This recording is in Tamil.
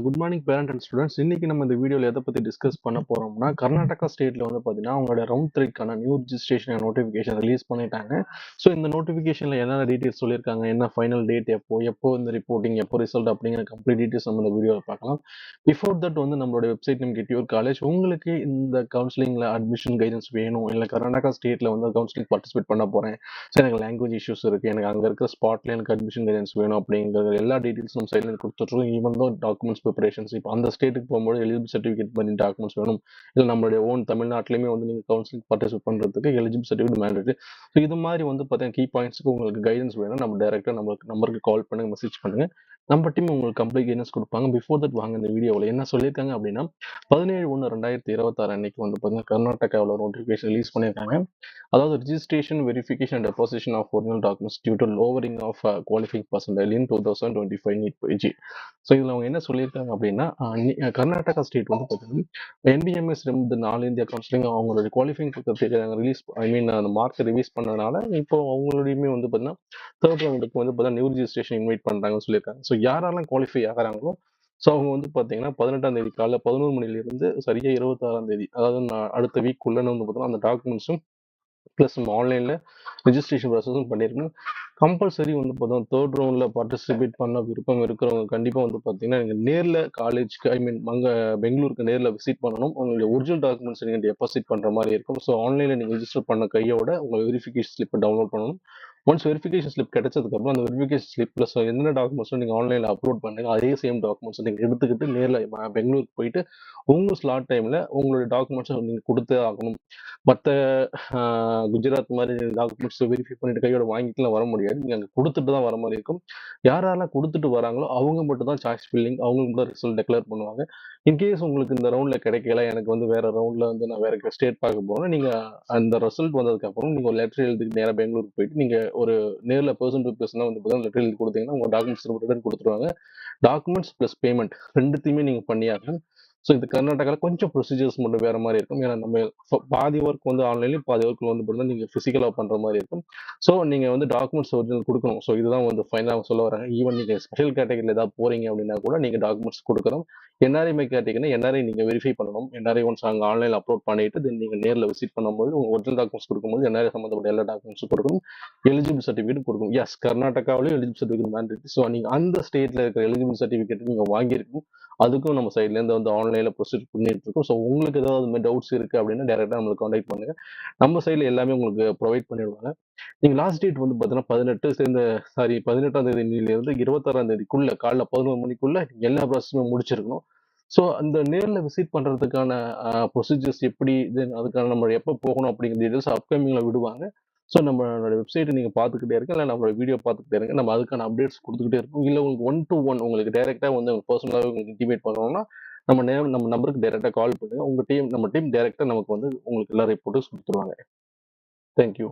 Good morning parent and students. இன்னைக்கு நம்ம இந்த வீடியோவில் எதை பற்றி டிஸ்கஸ் பண்ண போகிறோம்னா, கர்நாடகா ஸ்டேட்டில் வந்து பார்த்தீங்கன்னா அவங்களோட ரவுண்ட் த்ரீக்கான நியூ ரிஜிஸ்ட்ரேஷன் நோட்டிஃபிகேஷன் ரிலீஸ் பண்ணிட்டாங்க. ஸோ இந்த நோட்டிஃபிகேஷனில் என்னென்ன டீட்டெயில்ஸ் சொல்லியிருக்காங்க, என்ன ஃபைனல் டேட், எப்போ இந்த ரிப்போர்ட்டிங், எப்போ ரிசல்ட் அப்படிங்கிற கம்ப்ளீட் டீட்டெயில்ஸ் நம்ம இந்த வீடியோவில் பார்க்கலாம். பிஃபோர் தட் வந்து நம்மளோட வெப்சைட் நம்ம கெட்டியூர் காலேஜ். உங்களுக்கு இந்த கவுன்சிலிங்கில் அட்மிஷன் கைடன்ஸ் வேணும், இல்லை கர்நாடகா ஸ்டேட்டில் வந்து கவுன்சிலிங் பார்ட்டிசிபேட் பண்ண போகிறேன், ஸோ எனக்கு லாங்குவேஜ் இஷ்யூஸ் இருக்குது, எனக்கு அங்கே இருக்கிற ஸ்பாட்ல எனக்கு அட்மிஷன் கைடன்ஸ் வேணும் அப்படிங்கிற எல்லா டீட்டெயில்ஸ் நம்ம சைடில் கொடுத்துட்ருக்கோம். ஈவன் தான் டாக்குமெண்ட்ஸ் ப்ரிப்பரேஷன்ஸ் இப்போ அந்த ஸ்டேட்டுக்கு போகும்போது எலிஜிபிள் சர்டிஃபிகேட் பண்ணி டாக்குமெண்ட்ஸ் வேணும், இல்லை நம்மளுடைய ஓன் தமிழ்நாட்டிலையுமே வந்து நீங்கள் கவுன்சிலிங் பார்ட்டிசிபேட் பண்ணுறதுக்கு எலிஜிபிள் சர்டிஃபிகேட் மேண்டேட்டரி. ஸோ இது மாதிரி வந்து பார்த்தீங்கன்னா கீ பாயிண்ட்ஸுக்கு உங்களுக்கு கைடன்ஸ் வேணும், நம்ம டேரெக்டாக நம்மளுக்கு நம்பருக்கு கால் பண்ணுங்கள், மெசேஜ் பண்ணுங்கள். நம்ம டீம் உங்களுக்கு கம்ப்ளீட் கைடன்ஸ் கொடுப்பாங்க. பிஃபோர் தட் வாங்க இந்த வீடியோவில் என்ன சொல்லியிருக்காங்க அப்படின்னா, 17/1/2026 அன்னைக்கு வந்து பார்த்தீங்கன்னா கர்நாடகாவில் ஒரு நோட்டிஃபிகேஷன் ரிலீஸ் பண்ணியிருக்காங்க. அதாவது registration, verification and deposition of original documents due to lowering of qualifying percentile in 2025 NEET PG. So இதில் அவங்க என்ன சொல்லியிருக்காங்க அப்படின்னா, கர்நாடகா ஸ்டேட் வந்து பார்த்தீங்கன்னா என்பிஎம்எஸ் வந்து ஆல் இந்தியா கவுன்சிலிங் அவங்களுடைய குவாலிஃபைங் ரிலீஸ் அந்த மார்க் ரிலீஸ் பண்ணதுனால இப்போ அவங்களுடையுமே வந்து பார்த்தீங்கன்னா தேர்ட் ரவுண்டுக்கு வந்து பார்த்தீங்கன்னா நியூ ரிஜிஸ்ட்ரேஷன் இன்வைட் பண்ணுறாங்கன்னு சொல்லியிருக்காங்க. ஸோ யாரெல்லாம் குவாலிஃபை ஆகிறாங்களோ ஸோ அவங்க வந்து பார்த்தீங்கன்னா 18ஆம் தேதி காலைல 11 மணிலேருந்து சரியாக 26ஆம் தேதி, அதாவது அடுத்த வீக்குள்ளே வந்து பார்த்தீங்கன்னா அந்த டாக்குமெண்ட்ஸும் ப்ளஸ் நம்ம ஆன்லைனில் ரிஜிஸ்ட்ரேஷன் ப்ராசஸும் பண்ணியிருக்கணும். கம்பல்சரி வந்து பார்த்தோம் தேர்ட் ரவுண்டில் பார்ட்டிசிபேட் பண்ண விருப்பம் இருக்கிறவங்க கண்டிப்பாக வந்து பார்த்தீங்கன்னா நீங்கள் நேரில் காலேஜ்க்கு அங்கே பெங்களூருக்கு நேரில் விசிட் பண்ணணும். உங்களுடைய ஒரிஜினல் டாக்குமெண்ட்ஸ் நீங்கள் டெபாசிட் பண்ணுற மாதிரி இருக்கும். ஸோ ஆன்லைனில் நீங்கள் ரிஜிஸ்டர் பண்ண கையோட உங்கள் வெரிஃபிகேஷன் ஸ்லிப்பை டவுன்லோட் பண்ணணும். ஒன்ஸ் வெரிஃபிகேஷன் ஸ்லிப் கிடைச்சதுக்கப்புறம் அந்த வெரிஃபிகேஷன் ஸ்லிப் ப்ளஸ் என்னென்ன டாக்குமெண்ட்ஸும் நீங்கள் ஆன்லைனில் அப்லோட் பண்ணுங்க, அதே சேம் டாக்குமெண்ட்ஸ் நீங்கள் எடுத்துக்கிட்டு நேரில் பெங்களூருக்கு போயிட்டு உங்கள் ஸ்லாட் டைமில் உங்களுடைய டாக்குமெண்ட்ஸை நீங்கள் கொடுத்தே ஆகணும். மற்ற குஜராத் மாதிரி டாக்குமெண்ட்ஸ் வெரிஃபை பண்ணிட்டு கையோட வாங்கிட்டுலாம் வர முடியாது. நீங்கள் அங்கே கொடுத்துட்டு தான் வர மாதிரி இருக்கும். யாரெல்லாம் கொடுத்துட்டு வராங்களோ அவங்க மட்டும் தான் சாய்ஸ் ஃபில்லிங், அவங்களுக்கு மட்டும் ரிசல்ட் டிக்ளேர் பண்ணுவாங்க. இன்கேஸ் உங்களுக்கு இந்த ரவுண்டில் கிடைக்கல, எனக்கு வந்து வேறு ரவுண்டில் வந்து நான் வேறு ஸ்டேட் பார்க்க போகிறேன், நீங்கள் அந்த ரிசல்ட் வந்ததுக்கப்புறம் நீங்கள் ஒரு லெட்டர் எழுதிட்டு நேராக பெங்களூருக்கு போயிட்டு நீங்கள் ஒரு நேரில் பர்சன் டு பர்சனாக வந்து பார்த்தீங்கன்னா லெட்டர் எழுதி கொடுத்தீங்கன்னா உங்கள் டாக்குமெண்ட்ஸ் ரிட்டர்ன் கொடுத்துருவாங்க. டாக்குமெண்ட்ஸ் ப்ளஸ் பேமெண்ட் ரெண்டுத்தையுமே நீங்கள் பண்ணியாகணும். ஸோ இது கர்நாடகாவில் கொஞ்சம் ப்ரொசீஜர்ஸ் மட்டும் வேறு மாதிரி இருக்கும். ஏன்னா நம்ம பாதி ஒர்க் வந்து ஆன்லைன்லேயும் பாதி ஒர்க் வந்து பார்த்தீங்கன்னா நீங்கள் ஃபிசிக்கலாக பண்ணுற மாதிரி இருக்கும். ஸோ நீங்கள் வந்து டாக்குமெண்ட்ஸ் ஒரிஜினல் கொடுக்கணும். ஸோ இதுதான் வந்து ஃபைனலாக சொல்ல வராங்க. ஈவன் நீங்கள் ஸ்பெஷல் கேட்டகரியில் ஏதாவது போகிறீங்க அப்படின்னா கூட நீங்கள் டாக்குமெண்ட்ஸ் கொடுக்கணும். என்ஆர்ஐ கேட்டீங்கன்னா என்ஆர்ஐ நீங்கள் வெரிஃபை பண்ணணும். என்ஆர்ஐ ஒன்ஸ் அங்கே ஆன்லைனில் அப்லோட் பண்ணிவிட்டு தென் நீங்கள் நேரில் விசிட் பண்ணும்போது உங்கள் ஒரிஜினல் டாக்குமெண்ட்ஸ் கொடுக்கும்போது என்ஆர்ஐ சம்மந்தப்பட்ட எல்லா டாக்குமெண்ட்ஸும் கொடுக்கணும். எலிஜிபிள் சர்டிஃபிகேட் கொடுக்கணும். எஸ், கர்நாடகாவிலையும் எலிஜிபிள் சர்டிஃபிகேட் மேண்டேட்டரி. ஸோ நீங்கள் அந்த ஸ்டேட்டில் இருக்கிற எலிஜிபிள் சர்டிஃபிகேட் நீங்கள் வாங்கியிருக்கணும். அதுக்கும் நம்ம சைட்லேருந்து வந்து ஆன்லைனில் ப்ரொசீஜர் பண்ணிட்டு இருக்கோம். ஸோ உங்களுக்கு ஏதாவது அது மாதிரி டவுட்ஸ் இருக்குது அப்படின்னா டேரெக்டாக நம்மளுக்கு கான்டாக்ட் பண்ணுங்கள். நம்ம சைடில் எல்லாமே உங்களுக்கு ப்ரொவைட் பண்ணிடுவாங்க. நீங்கள் லாஸ்ட் டேட் வந்து பார்த்தீங்கன்னா 18ஆம் தேதியிலிருந்து 26ஆம் தேதிக்குள்ளே காலைல 11 மணிக்குள்ளே எல்லா ப்ராசஸுமே முடிச்சிருக்கணும். ஸோ அந்த நேரில் விசிட் பண்ணுறதுக்கான ப்ரொசீஜர்ஸ் எப்படி, தென் அதுக்கான நம்ம எப்போ போகணும் அப்படிங்கிற டீட்டெயில்ஸ் அப்கமிங்கில் விடுவாங்க. ஸோ நம்மளோட வெப்சைட்டை நீங்கள் பார்த்துக்கிட்டே இருங்க, இல்லை நம்மளோட வீடியோ பார்த்துக்கிட்டே இருங்க. நம்ம அதுக்கான அப்டேட்ஸ் கொடுத்துக்கிட்டே இருக்கோம். இல்லை உங்களுக்கு 1-to-1 உங்களுக்கு டேரெக்டாக வந்து பர்சனலாகவே உங்களுக்கு இன்டிமேட் பண்ணணும்னா நம்ம நம்பருக்கு டேரெக்டாக கால் பண்ணுங்கள். நம்ம டீம் டேரெக்டாக நமக்கு வந்து உங்களுக்கு எல்லா ரிப்போர்ட்டும் கொடுத்துருவாங்க. தேங்க்யூ.